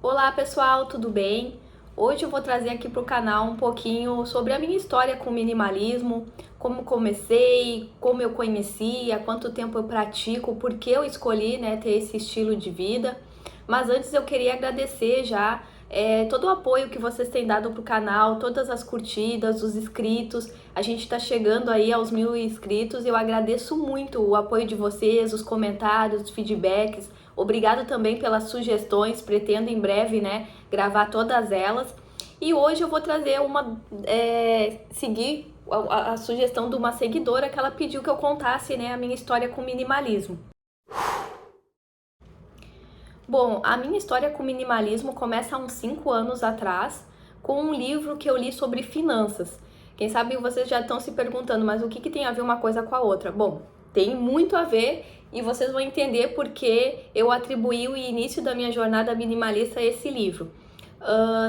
Olá pessoal, tudo bem? Hoje eu vou trazer aqui para o canal um pouquinho sobre a minha história com o minimalismo, como comecei, como eu conheci, há quanto tempo eu pratico, por que eu escolhi, ter esse estilo de vida. Mas antes eu queria agradecer já todo o apoio que vocês têm dado para o canal, todas as curtidas, os inscritos. A gente está chegando aí aos 1000 inscritos e eu agradeço muito o apoio de vocês, os comentários, os feedbacks. Obrigado também pelas sugestões, pretendo em breve, gravar todas elas. E hoje eu vou trazer seguir a sugestão de uma seguidora que ela pediu que eu contasse, a minha história com minimalismo. Bom, a minha história com minimalismo começa há uns 5 anos atrás, com um livro que eu li sobre finanças. Quem sabe vocês já estão se perguntando, mas o que tem a ver uma coisa com a outra? Bom, tem muito a ver e vocês vão entender porque eu atribuí o início da minha jornada minimalista a esse livro.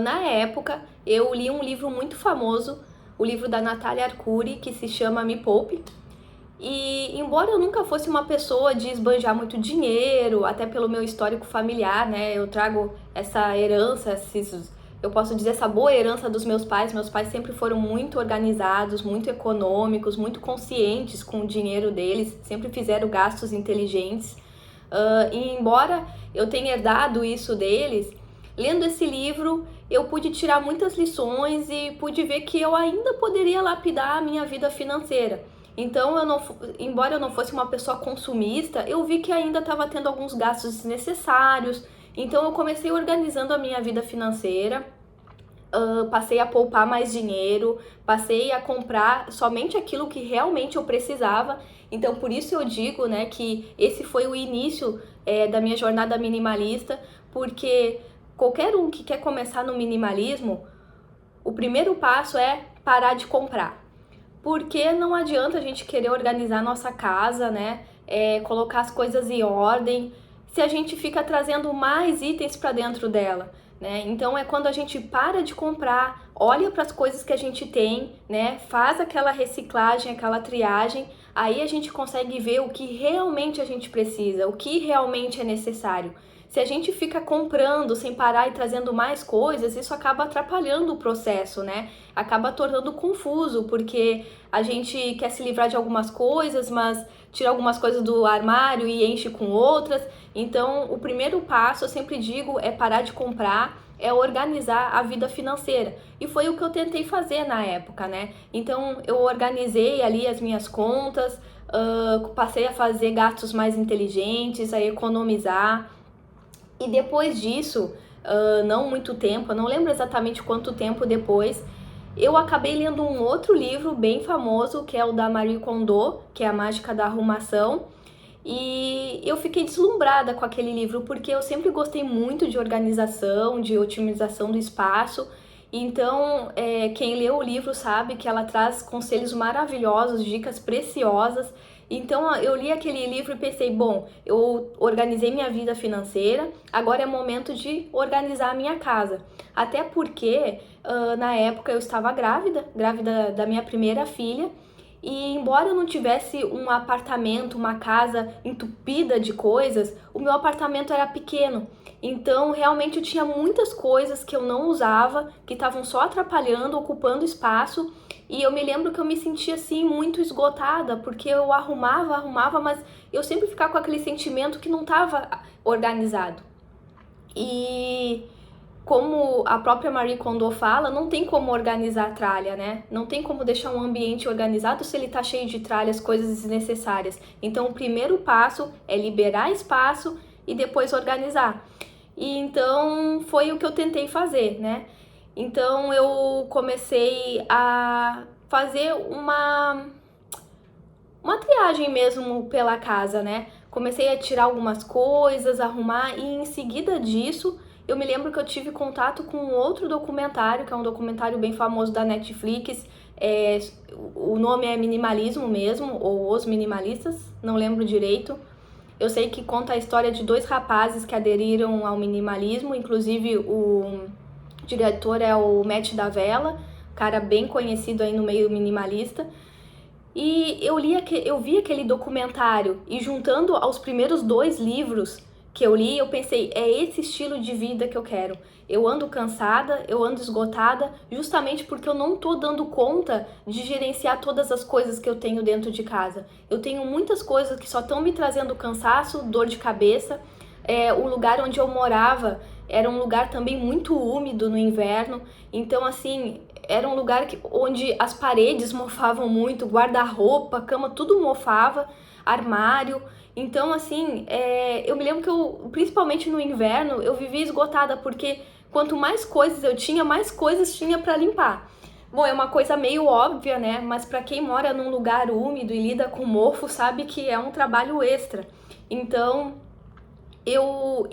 Na época, eu li um livro muito famoso, o livro da Natália Arcuri, que se chama Me Poupe. E embora eu nunca fosse uma pessoa de esbanjar muito dinheiro, até pelo meu histórico familiar, eu trago essa herança, eu posso dizer, essa boa herança dos meus pais. Meus pais sempre foram muito organizados, muito econômicos, muito conscientes com o dinheiro deles, sempre fizeram gastos inteligentes. E embora eu tenha herdado isso deles, lendo esse livro eu pude tirar muitas lições e pude ver que eu ainda poderia lapidar a minha vida financeira. Então, embora eu não fosse uma pessoa consumista, eu vi que ainda estava tendo alguns gastos desnecessários. Então, eu comecei organizando a minha vida financeira, passei a poupar mais dinheiro, passei a comprar somente aquilo que realmente eu precisava. Então, por isso eu digo, que esse foi o início da minha jornada minimalista, porque qualquer um que quer começar no minimalismo, o primeiro passo é parar de comprar. Porque não adianta a gente querer organizar nossa casa, colocar as coisas em ordem, se a gente fica trazendo mais itens para dentro dela, Então é quando a gente para de comprar, olha para as coisas que a gente tem, faz aquela reciclagem, aquela triagem, aí a gente consegue ver o que realmente a gente precisa, o que realmente é necessário. Se a gente fica comprando sem parar e trazendo mais coisas, isso acaba atrapalhando o processo, Acaba tornando confuso, porque a gente quer se livrar de algumas coisas, mas tira algumas coisas do armário e enche com outras. Então, o primeiro passo, eu sempre digo, é parar de comprar, é organizar a vida financeira. E foi o que eu tentei fazer na época, Então, eu organizei ali as minhas contas, passei a fazer gastos mais inteligentes, a economizar. E depois disso, não muito tempo, eu não lembro exatamente quanto tempo depois, eu acabei lendo um outro livro bem famoso, que é o da Marie Kondo, que é A Mágica da Arrumação. E eu fiquei deslumbrada com aquele livro, porque eu sempre gostei muito de organização, de otimização do espaço. Então, quem leu o livro sabe que ela traz conselhos maravilhosos, dicas preciosas. Então, eu li aquele livro e pensei, bom, eu organizei minha vida financeira, agora é momento de organizar a minha casa. Até porque, na época, eu estava grávida da minha primeira filha, e embora eu não tivesse um apartamento, uma casa entupida de coisas, o meu apartamento era pequeno. Então, realmente, eu tinha muitas coisas que eu não usava, que estavam só atrapalhando, ocupando espaço. E eu me lembro que eu me sentia, assim, muito esgotada, porque eu arrumava, mas eu sempre ficava com aquele sentimento que não estava organizado. E como a própria Marie Kondo fala, não tem como organizar a tralha, Não tem como deixar um ambiente organizado se ele tá cheio de tralhas, coisas desnecessárias. Então, o primeiro passo é liberar espaço e depois organizar. E então, foi o que eu tentei fazer, Então, eu comecei a fazer uma triagem mesmo pela casa, Comecei a tirar algumas coisas, arrumar, e em seguida disso, eu me lembro que eu tive contato com outro documentário, que é um documentário bem famoso da Netflix. O nome é Minimalismo mesmo, ou Os Minimalistas, não lembro direito. Eu sei que conta a história de 2 rapazes que aderiram ao minimalismo, inclusive o diretor é o Matt D'Avella, cara bem conhecido aí no meio minimalista. E eu vi aquele documentário, e juntando aos primeiros 2 livros que eu li, eu pensei, é esse estilo de vida que eu quero. Eu ando cansada, eu ando esgotada, justamente porque eu não tô dando conta de gerenciar todas as coisas que eu tenho dentro de casa. Eu tenho muitas coisas que só estão me trazendo cansaço, dor de cabeça. O lugar onde eu morava era um lugar também muito úmido no inverno, então assim, era um lugar onde as paredes mofavam muito, guarda-roupa, cama, tudo mofava, armário. Então assim, eu me lembro que principalmente no inverno, eu vivia esgotada, porque quanto mais coisas eu tinha, mais coisas tinha para limpar. Bom, é uma coisa meio óbvia, né? Mas para quem mora num lugar úmido e lida com mofo, sabe que é um trabalho extra. Então, eu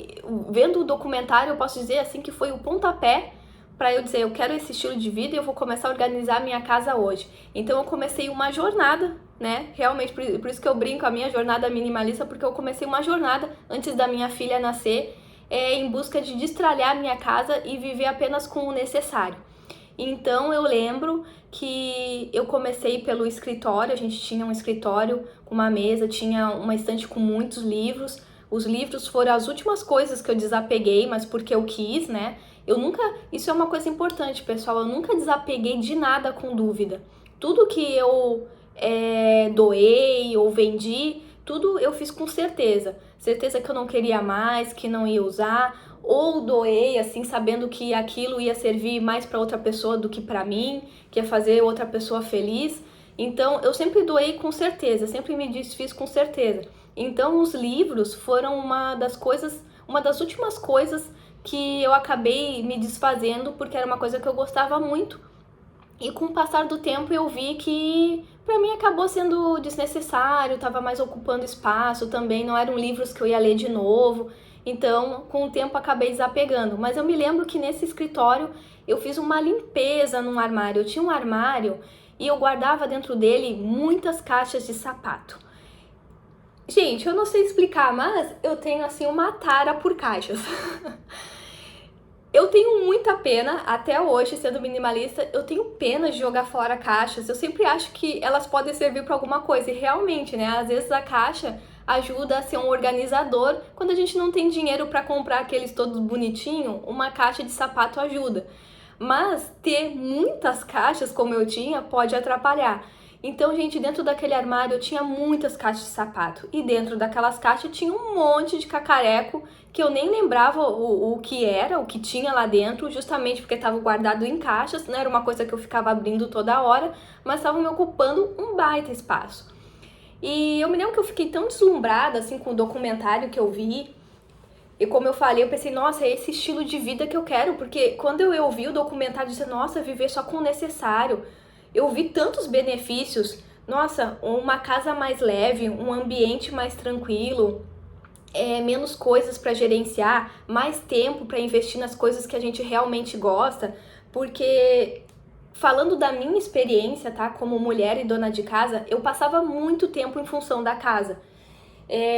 vendo o documentário, eu posso dizer assim que foi o pontapé para eu dizer, eu quero esse estilo de vida e eu vou começar a organizar a minha casa hoje. Então eu comecei uma jornada, né? Realmente, por isso que eu brinco a minha jornada minimalista, porque eu comecei uma jornada antes da minha filha nascer, em busca de destralhar a minha casa e viver apenas com o necessário. Então eu lembro que eu comecei pelo escritório, a gente tinha um escritório com uma mesa, tinha uma estante com muitos livros. Os livros foram as últimas coisas que eu desapeguei, mas porque eu quis, né? Isso é uma coisa importante, pessoal, eu nunca desapeguei de nada com dúvida. Tudo que eu doei ou vendi, tudo eu fiz com certeza. Certeza que eu não queria mais, que não ia usar, ou doei assim sabendo que aquilo ia servir mais para outra pessoa do que para mim, que ia fazer outra pessoa feliz. Então eu sempre doei com certeza, sempre me desfiz com certeza. Então os livros foram uma das últimas coisas que eu acabei me desfazendo, porque era uma coisa que eu gostava muito. E com o passar do tempo eu vi que para mim acabou sendo desnecessário, estava mais ocupando espaço também, não eram livros que eu ia ler de novo. Então, com o tempo acabei desapegando. Mas eu me lembro que nesse escritório eu fiz uma limpeza num armário. Eu tinha um armário e eu guardava dentro dele muitas caixas de sapato. Gente, eu não sei explicar, mas eu tenho assim uma tara por caixas. Eu tenho muita pena, até hoje, sendo minimalista, eu tenho pena de jogar fora caixas. Eu sempre acho que elas podem servir para alguma coisa. E realmente, né? Às vezes a caixa ajuda a ser um organizador. Quando a gente não tem dinheiro para comprar aqueles todos bonitinhos, uma caixa de sapato ajuda. Mas ter muitas caixas, como eu tinha, pode atrapalhar. Então, gente, dentro daquele armário eu tinha muitas caixas de sapato. E dentro daquelas caixas tinha um monte de cacareco que eu nem lembrava o que era, o que tinha lá dentro, justamente porque estava guardado em caixas, não era uma coisa que eu ficava abrindo toda hora, mas estava me ocupando um baita espaço. E eu me lembro que eu fiquei tão deslumbrada assim com o documentário que eu vi. E como eu falei, eu pensei, nossa, é esse estilo de vida que eu quero, porque quando eu vi o documentário, eu disse, nossa, viver só com o necessário. Eu vi tantos benefícios, nossa, uma casa mais leve, um ambiente mais tranquilo, menos coisas para gerenciar, mais tempo para investir nas coisas que a gente realmente gosta, porque falando da minha experiência, tá, como mulher e dona de casa, eu passava muito tempo em função da casa.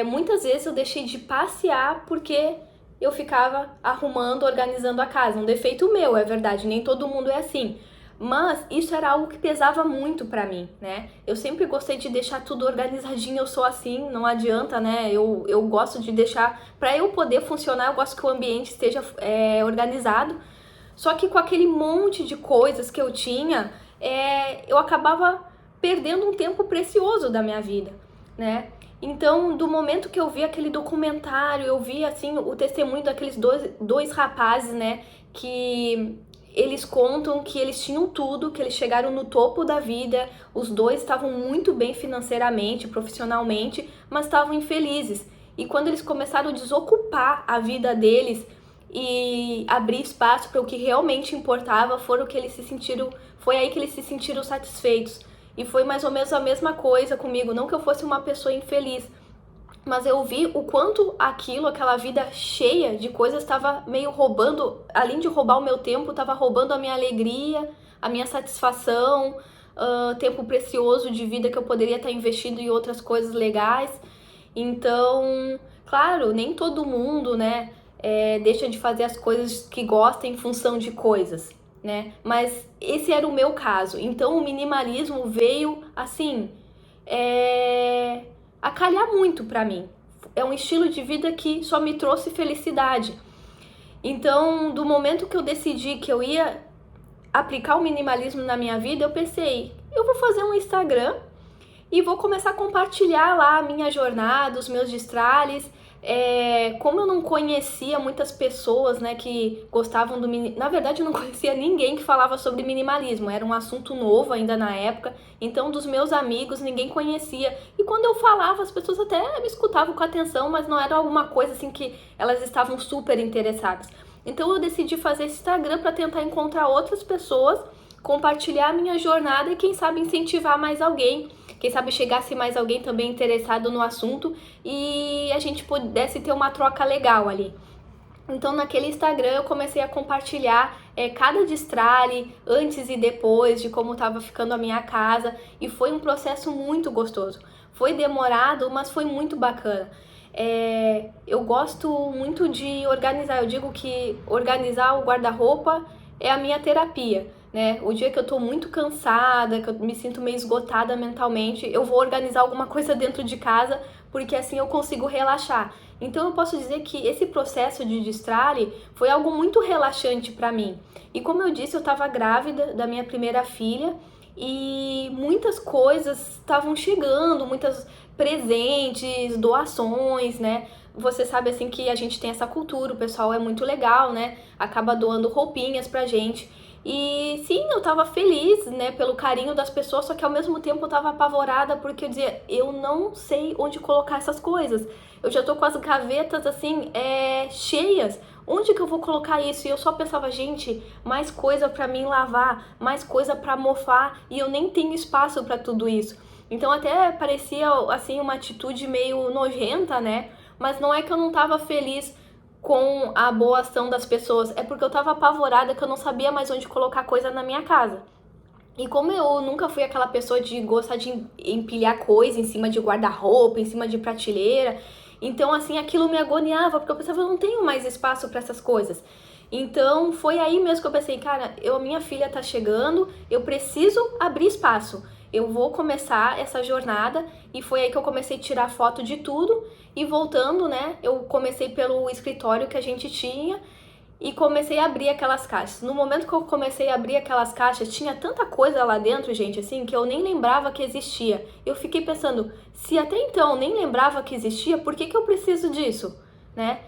Muitas vezes eu deixei de passear porque eu ficava arrumando, organizando a casa. Um defeito meu, é verdade, nem todo mundo é assim. Mas isso era algo que pesava muito pra mim, né? Eu sempre gostei de deixar tudo organizadinho, eu sou assim, não adianta, né? Eu gosto de deixar, pra eu poder funcionar, eu gosto que o ambiente esteja organizado. Só que com aquele monte de coisas que eu tinha, eu acabava perdendo um tempo precioso da minha vida, né? Então, do momento que eu vi aquele documentário, eu vi, assim, o testemunho daqueles dois rapazes, né, que eles contam que eles tinham tudo, que eles chegaram no topo da vida, os dois estavam muito bem financeiramente, profissionalmente, mas estavam infelizes. E quando eles começaram a desocupar a vida deles e abrir espaço para o que realmente importava, foi aí que eles se sentiram satisfeitos. E foi mais ou menos a mesma coisa comigo, não que eu fosse uma pessoa infeliz, mas eu vi o quanto aquela vida cheia de coisas estava meio roubando, além de roubar o meu tempo, estava roubando a minha alegria, a minha satisfação, tempo precioso de vida que eu poderia estar investindo em outras coisas legais. Então, claro, nem todo mundo, né, deixa de fazer as coisas que gosta em função de coisas, né? Mas esse era o meu caso. Então o minimalismo veio assim, a calhar muito pra mim. é um estilo de vida que só me trouxe felicidade. Então, do momento que eu decidi que eu ia aplicar o minimalismo na minha vida, eu pensei, eu vou fazer um Instagram e vou começar a compartilhar lá a minha jornada, os meus destralhes. Como eu não conhecia muitas pessoas, né, que gostavam do minimalismo, na verdade eu não conhecia ninguém que falava sobre minimalismo, era um assunto novo ainda na época, então dos meus amigos ninguém conhecia, e quando eu falava as pessoas até me escutavam com atenção, mas não era alguma coisa assim que elas estavam super interessadas. Então eu decidi fazer esse Instagram para tentar encontrar outras pessoas, compartilhar a minha jornada e quem sabe incentivar mais alguém. Quem sabe chegasse mais alguém também interessado no assunto e a gente pudesse ter uma troca legal ali. Então naquele Instagram eu comecei a compartilhar cada destralhe, antes e depois, de como estava ficando a minha casa, e foi um processo muito gostoso. Foi demorado, mas foi muito bacana. Eu gosto muito de organizar, eu digo que organizar o guarda-roupa é a minha terapia, né? O dia que eu tô muito cansada, que eu me sinto meio esgotada mentalmente, eu vou organizar alguma coisa dentro de casa, porque assim eu consigo relaxar. Então eu posso dizer que esse processo de destralhe foi algo muito relaxante para mim. E como eu disse, eu estava grávida da minha primeira filha e muitas coisas estavam chegando, muitos presentes, doações, né? Você sabe assim que a gente tem essa cultura, o pessoal é muito legal, né? Acaba doando roupinhas pra gente. E sim, eu tava feliz, né, pelo carinho das pessoas, só que ao mesmo tempo eu tava apavorada porque eu dizia, eu não sei onde colocar essas coisas. Eu já tô com as gavetas assim, cheias. Onde que eu vou colocar isso? E eu só pensava, gente, mais coisa pra mim lavar, mais coisa pra mofar, e eu nem tenho espaço pra tudo isso. Então até parecia assim uma atitude meio nojenta, né? Mas não é que eu não tava feliz com a boa ação das pessoas, é porque eu tava apavorada que eu não sabia mais onde colocar coisa na minha casa. E como eu nunca fui aquela pessoa de gostar de empilhar coisa em cima de guarda-roupa, em cima de prateleira, então assim, aquilo me agoniava, porque eu pensava, eu não tenho mais espaço para essas coisas. Então foi aí mesmo que eu pensei, cara, minha filha tá chegando, eu preciso abrir espaço. Eu vou começar essa jornada, e foi aí que eu comecei a tirar foto de tudo. E voltando, né, eu comecei pelo escritório que a gente tinha e comecei a abrir aquelas caixas. No momento que eu comecei a abrir aquelas caixas, tinha tanta coisa lá dentro, gente, assim, que eu nem lembrava que existia. Eu fiquei pensando, se até então eu nem lembrava que existia, por que eu preciso disso, né?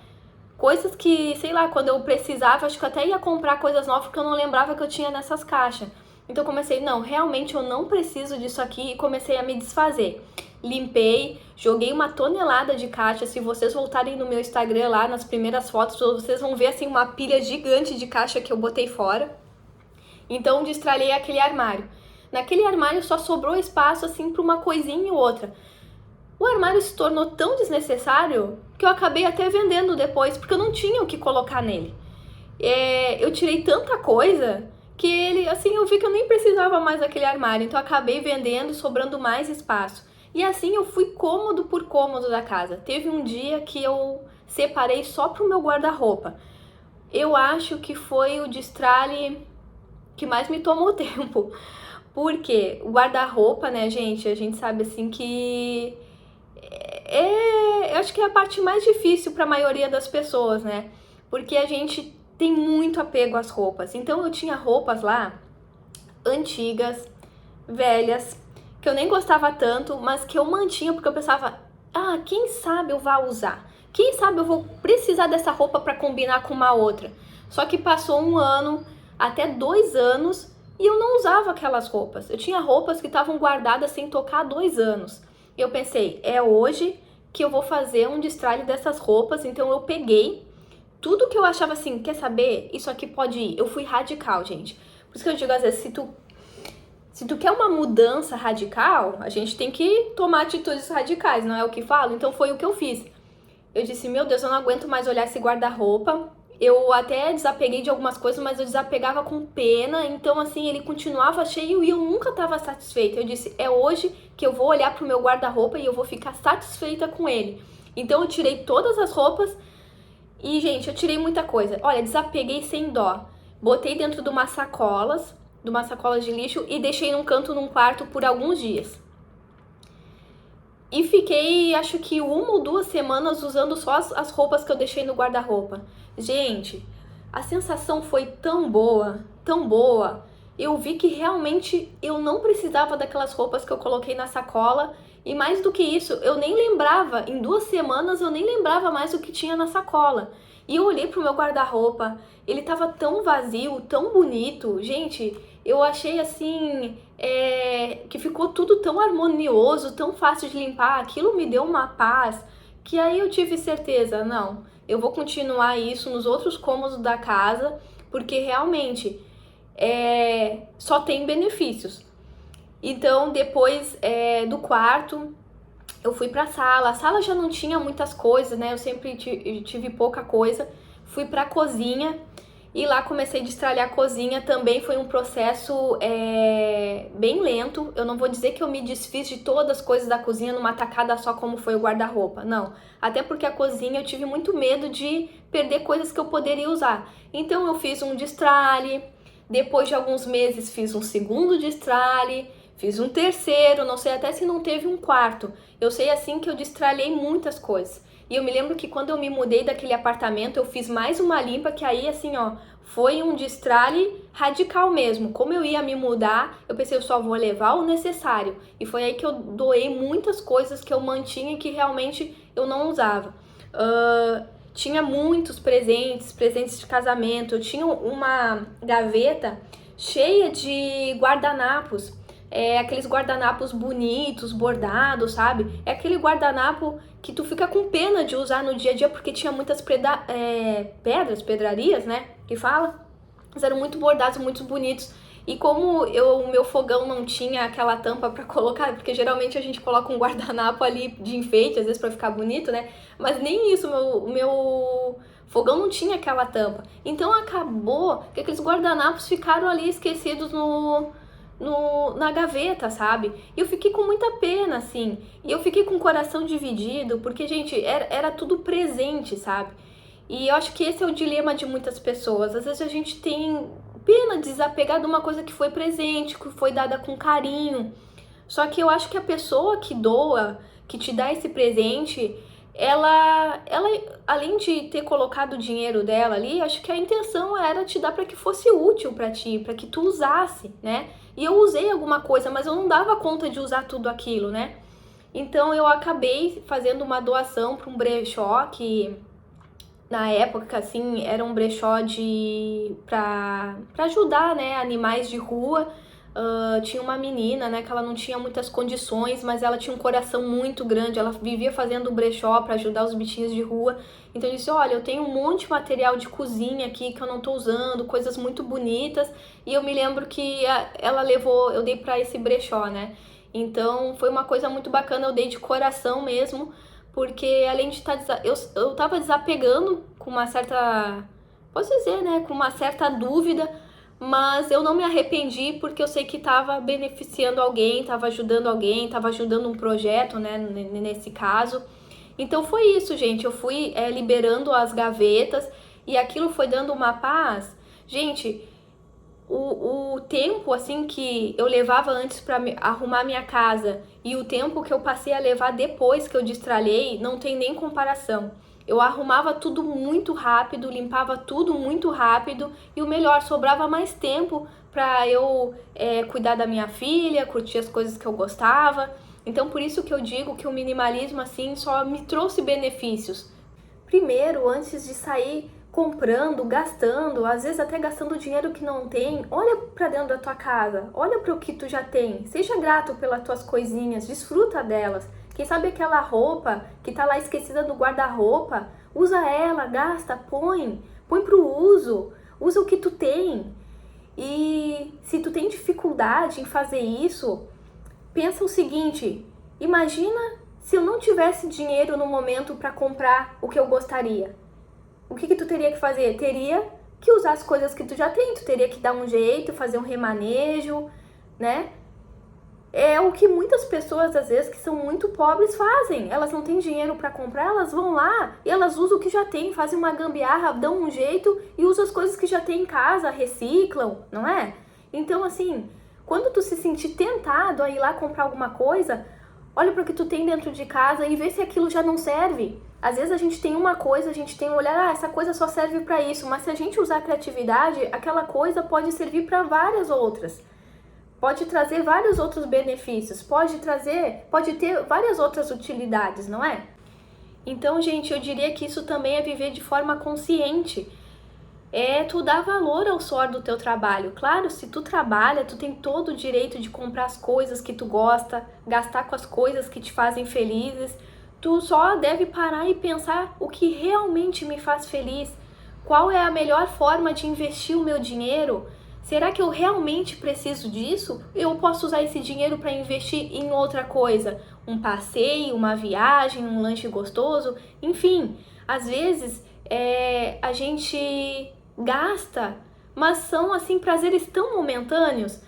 Coisas que, sei lá, quando eu precisava, acho que eu até ia comprar coisas novas porque eu não lembrava que eu tinha nessas caixas. Então eu comecei, não, realmente eu não preciso disso aqui, e comecei a me desfazer. Limpei, joguei uma tonelada de caixa. Se vocês voltarem no meu Instagram lá, nas primeiras fotos, vocês vão ver assim uma pilha gigante de caixa que eu botei fora. Então destralhei aquele armário. Naquele armário só sobrou espaço assim para uma coisinha ou outra. O armário se tornou tão desnecessário que eu acabei até vendendo depois, porque eu não tinha o que colocar nele. Eu tirei tanta coisa que ele, assim, eu vi que eu nem precisava mais daquele armário, então eu acabei vendendo, sobrando mais espaço. E assim eu fui cômodo por cômodo da casa. Teve um dia que eu separei só pro meu guarda-roupa. Eu acho que foi o destralhe que mais me tomou tempo. Porque o guarda-roupa, né, gente, a gente sabe assim que eu acho que é a parte mais difícil para a maioria das pessoas, né? Porque a gente tem muito apego às roupas. Então eu tinha roupas lá antigas, velhas, que eu nem gostava tanto, mas que eu mantinha porque eu pensava, quem sabe eu vá usar? Quem sabe eu vou precisar dessa roupa para combinar com uma outra? Só que passou 1 ano, até 2 anos, e eu não usava aquelas roupas. Eu tinha roupas que estavam guardadas sem tocar há 2 anos. E eu pensei, é hoje que eu vou fazer um destralhe dessas roupas. Então eu peguei tudo que eu achava assim, quer saber? Isso aqui pode ir. Eu fui radical, gente. Por isso que eu digo às vezes, se tu quer uma mudança radical, a gente tem que tomar atitudes radicais, não é o que falo? Então foi o que eu fiz. Eu disse, meu Deus, eu não aguento mais olhar esse guarda-roupa. Eu até desapeguei de algumas coisas, mas eu desapegava com pena. Então assim, ele continuava cheio e eu nunca estava satisfeita. Eu disse, é hoje que eu vou olhar pro meu guarda-roupa e eu vou ficar satisfeita com ele. Então eu tirei todas as roupas e, gente, eu tirei muita coisa. Olha, desapeguei sem dó. Botei dentro de umas sacolas de lixo e deixei num canto num quarto por alguns dias. E fiquei, acho que 1 ou 2 semanas usando só as roupas que eu deixei no guarda-roupa. Gente, a sensação foi tão boa, tão boa. Eu vi que realmente eu não precisava daquelas roupas que eu coloquei na sacola. E mais do que isso, eu nem lembrava, em 2 semanas eu nem lembrava mais o que tinha na sacola. E eu olhei pro meu guarda-roupa, ele tava tão vazio, tão bonito. Gente, eu achei assim, que ficou tudo tão harmonioso, tão fácil de limpar. Aquilo me deu uma paz que aí eu tive certeza, não, eu vou continuar isso nos outros cômodos da casa, porque realmente só tem benefícios. Então, depois do quarto, eu fui pra sala. A sala já não tinha muitas coisas, né? Eu sempre tive pouca coisa. Fui pra cozinha e lá comecei a destralhar a cozinha. Também foi um processo bem lento. Eu não vou dizer que eu me desfiz de todas as coisas da cozinha numa tacada só, como foi o guarda-roupa. Não. Até porque a cozinha eu tive muito medo de perder coisas que eu poderia usar. Então eu fiz um destralhe. Depois de alguns meses fiz um segundo destralhe. Fiz um terceiro, não sei até se não teve um quarto. Eu sei assim que eu destralhei muitas coisas. E eu me lembro que quando eu me mudei daquele apartamento, eu fiz mais uma limpa que aí assim, ó, foi um destralhe radical mesmo. Como eu ia me mudar, eu pensei, eu só vou levar o necessário. E foi aí que eu doei muitas coisas que eu mantinha e que realmente eu não usava. Tinha muitos presentes de casamento. Eu tinha uma gaveta cheia de guardanapos. Aqueles guardanapos bonitos, bordados, sabe? É aquele guardanapo que tu fica com pena de usar no dia a dia porque tinha muitas pedrarias, né? Que fala. Eles eram muito bordados, muito bonitos. E como o meu fogão não tinha aquela tampa pra colocar, porque geralmente a gente coloca um guardanapo ali de enfeite, às vezes pra ficar bonito, né? Mas nem isso, o meu fogão não tinha aquela tampa. Então acabou que aqueles guardanapos ficaram ali esquecidos na gaveta, sabe? E eu fiquei com muita pena, assim. E eu fiquei com o coração dividido, porque, gente, era tudo presente, sabe? E eu acho que esse é o dilema de muitas pessoas. Às vezes a gente tem pena de desapegar de uma coisa que foi presente, que foi dada com carinho. Só que eu acho que a pessoa que doa, que te dá esse presente, ela além de ter colocado o dinheiro dela ali, acho que a intenção era te dar para que fosse útil para ti, para que tu usasse, né? E eu usei alguma coisa, mas eu não dava conta de usar tudo aquilo, né? Então eu acabei fazendo uma doação para um brechó que na época assim era um brechó para ajudar, né, animais de rua. Tinha uma menina, né, que ela não tinha muitas condições, mas ela tinha um coração muito grande, ela vivia fazendo brechó para ajudar os bichinhos de rua. Então eu disse, olha, eu tenho um monte de material de cozinha aqui que eu não tô usando, coisas muito bonitas, e eu me lembro que ela levou, eu dei para esse brechó, né? Então foi uma coisa muito bacana, eu dei de coração mesmo, porque além de estar, eu tava desapegando com uma certa, posso dizer, né, com uma certa dúvida, mas eu não me arrependi porque eu sei que estava beneficiando alguém, estava ajudando um projeto, né, nesse caso. Então foi isso, gente, eu fui liberando as gavetas e aquilo foi dando uma paz. Gente, o tempo, assim, que eu levava antes para arrumar minha casa e o tempo que eu passei a levar depois que eu destralhei, não tem nem comparação. Eu arrumava tudo muito rápido, limpava tudo muito rápido e o melhor, sobrava mais tempo para eu cuidar da minha filha, curtir as coisas que eu gostava. Então, por isso que eu digo que o minimalismo, assim, só me trouxe benefícios. Primeiro, antes de sair comprando, gastando, às vezes até gastando dinheiro que não tem, olha para dentro da tua casa, olha para o que tu já tem, seja grato pelas tuas coisinhas, desfruta delas. Quem sabe aquela roupa que tá lá esquecida no guarda-roupa, usa ela, gasta, põe pro uso, usa o que tu tem. E se tu tem dificuldade em fazer isso, pensa o seguinte, imagina se eu não tivesse dinheiro no momento para comprar o que eu gostaria. O que tu teria que fazer? Teria que usar as coisas que tu já tem, tu teria que dar um jeito, fazer um remanejo, né? É o que muitas pessoas, às vezes, que são muito pobres fazem. Elas não têm dinheiro para comprar, elas vão lá e elas usam o que já tem, fazem uma gambiarra, dão um jeito e usam as coisas que já tem em casa, reciclam, não é? Então, assim, quando tu se sentir tentado a ir lá comprar alguma coisa, Olha para o que tu tem dentro de casa e vê se aquilo já não serve. Às vezes a gente tem uma coisa, a gente tem um olhar, essa coisa só serve para isso, mas se a gente usar a criatividade, aquela coisa pode servir para várias outras. Pode trazer vários outros benefícios, pode ter várias outras utilidades, não é? Então, gente, eu diria que isso também é viver de forma consciente. É tu dar valor ao suor do teu trabalho. Claro, se tu trabalha, tu tem todo o direito de comprar as coisas que tu gosta, gastar com as coisas que te fazem felizes. Tu só deve parar e pensar o que realmente me faz feliz. Qual é a melhor forma de investir o meu dinheiro? Será que eu realmente preciso disso? Eu posso usar esse dinheiro para investir em outra coisa? Um passeio, uma viagem, um lanche gostoso? Enfim, às vezes a gente gasta, mas são assim prazeres tão momentâneos.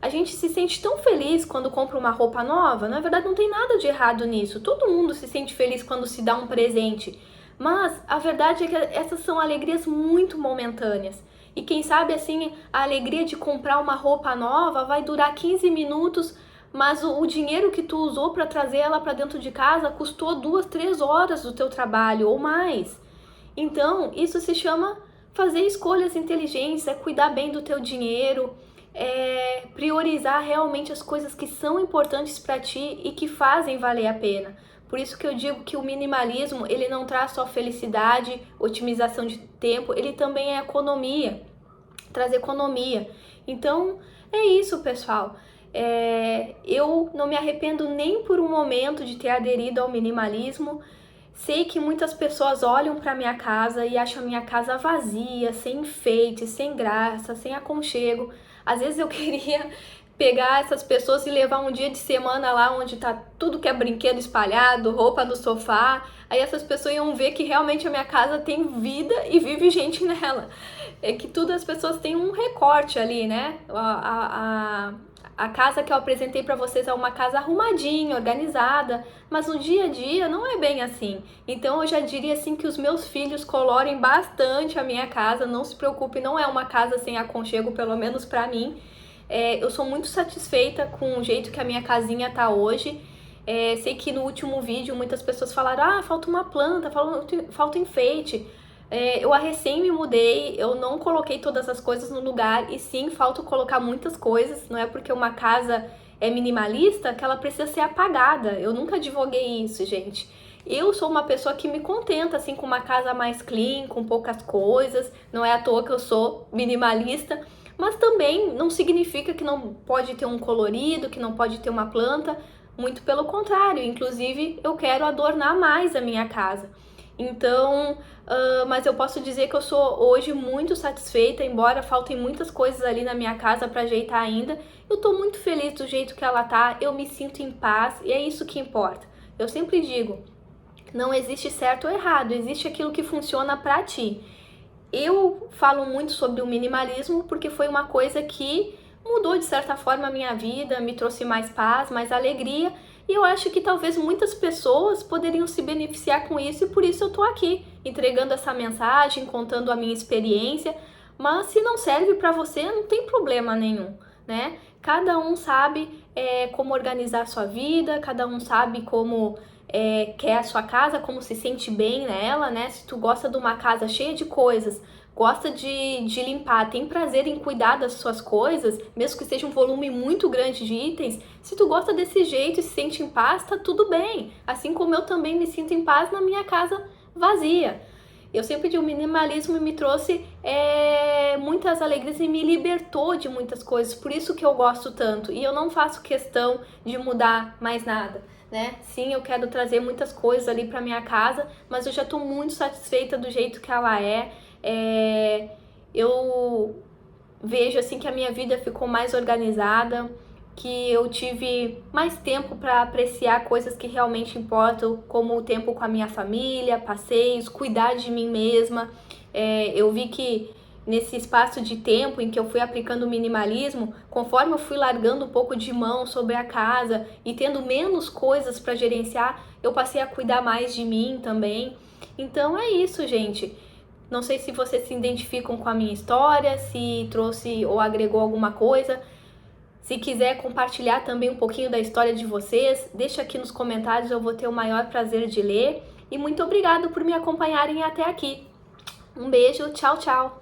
A gente se sente tão feliz quando compra uma roupa nova. Na verdade, não tem nada de errado nisso. Todo mundo se sente feliz quando se dá um presente. Mas a verdade é que essas são alegrias muito momentâneas. E quem sabe assim, a alegria de comprar uma roupa nova vai durar 15 minutos, mas o dinheiro que tu usou para trazer ela para dentro de casa custou 2, 3 horas do teu trabalho ou mais. Então, isso se chama fazer escolhas inteligentes, é cuidar bem do teu dinheiro, é priorizar realmente as coisas que são importantes para ti e que fazem valer a pena. Por isso que eu digo que o minimalismo, ele não traz só felicidade, otimização de tempo, ele também é economia, traz economia. Então, é isso, pessoal. Eu não me arrependo nem por um momento de ter aderido ao minimalismo. Sei que muitas pessoas olham para minha casa e acham a minha casa vazia, sem enfeite, sem graça, sem aconchego. Às vezes eu queria pegar essas pessoas e levar um dia de semana lá onde tá tudo que é brinquedo espalhado, roupa no sofá. Aí essas pessoas iam ver que realmente a minha casa tem vida e vive gente nela. É que tudo as pessoas têm um recorte ali, né? A casa que eu apresentei para vocês é uma casa arrumadinha, organizada, mas no dia a dia não é bem assim. Então eu já diria assim que os meus filhos colorem bastante a minha casa, não se preocupe, não é uma casa sem aconchego, pelo menos para mim. Eu sou muito satisfeita com o jeito que a minha casinha tá hoje. Sei que no último vídeo muitas pessoas falaram, falta uma planta, falta enfeite. Eu recém me mudei, eu não coloquei todas as coisas no lugar e sim, falta colocar muitas coisas. Não é porque uma casa é minimalista que ela precisa ser apagada. Eu nunca advoguei isso, gente. Eu sou uma pessoa que me contenta assim com uma casa mais clean, com poucas coisas. Não é à toa que eu sou minimalista, mas também não significa que não pode ter um colorido, que não pode ter uma planta. Muito pelo contrário, inclusive eu quero adornar mais a minha casa. Então, mas eu posso dizer que eu sou hoje muito satisfeita, embora faltem muitas coisas ali na minha casa para ajeitar ainda. Eu tô muito feliz do jeito que ela tá, eu me sinto em paz e é isso que importa. Eu sempre digo, não existe certo ou errado, existe aquilo que funciona para ti. Eu falo muito sobre o minimalismo porque foi uma coisa que mudou de certa forma a minha vida, me trouxe mais paz, mais alegria. E eu acho que talvez muitas pessoas poderiam se beneficiar com isso e por isso eu tô aqui, entregando essa mensagem, contando a minha experiência. Mas se não serve para você, não tem problema nenhum, né? Cada um sabe como organizar a sua vida, cada um sabe como quer a sua casa, como se sente bem nela, né? Se tu gosta de uma casa cheia de coisas, gosta de limpar, tem prazer em cuidar das suas coisas, mesmo que seja um volume muito grande de itens, se tu gosta desse jeito e se sente em paz, tá tudo bem. Assim como eu também me sinto em paz na minha casa vazia. Eu sempre digo, o minimalismo me trouxe muitas alegrias e me libertou de muitas coisas, por isso que eu gosto tanto. E eu não faço questão de mudar mais nada, né? Sim, eu quero trazer muitas coisas ali para minha casa, mas eu já tô muito satisfeita do jeito que ela é. Eu vejo assim que a minha vida ficou mais organizada, que eu tive mais tempo para apreciar coisas que realmente importam, como o tempo com a minha família, passeios, cuidar de mim mesma. Eu vi que nesse espaço de tempo em que eu fui aplicando o minimalismo, conforme eu fui largando um pouco de mão sobre a casa e tendo menos coisas para gerenciar, eu passei a cuidar mais de mim também. Então é isso, gente. Não sei se vocês se identificam com a minha história, se trouxe ou agregou alguma coisa. Se quiser compartilhar também um pouquinho da história de vocês, deixa aqui nos comentários, eu vou ter o maior prazer de ler. E muito obrigado por me acompanharem até aqui. Um beijo, tchau, tchau!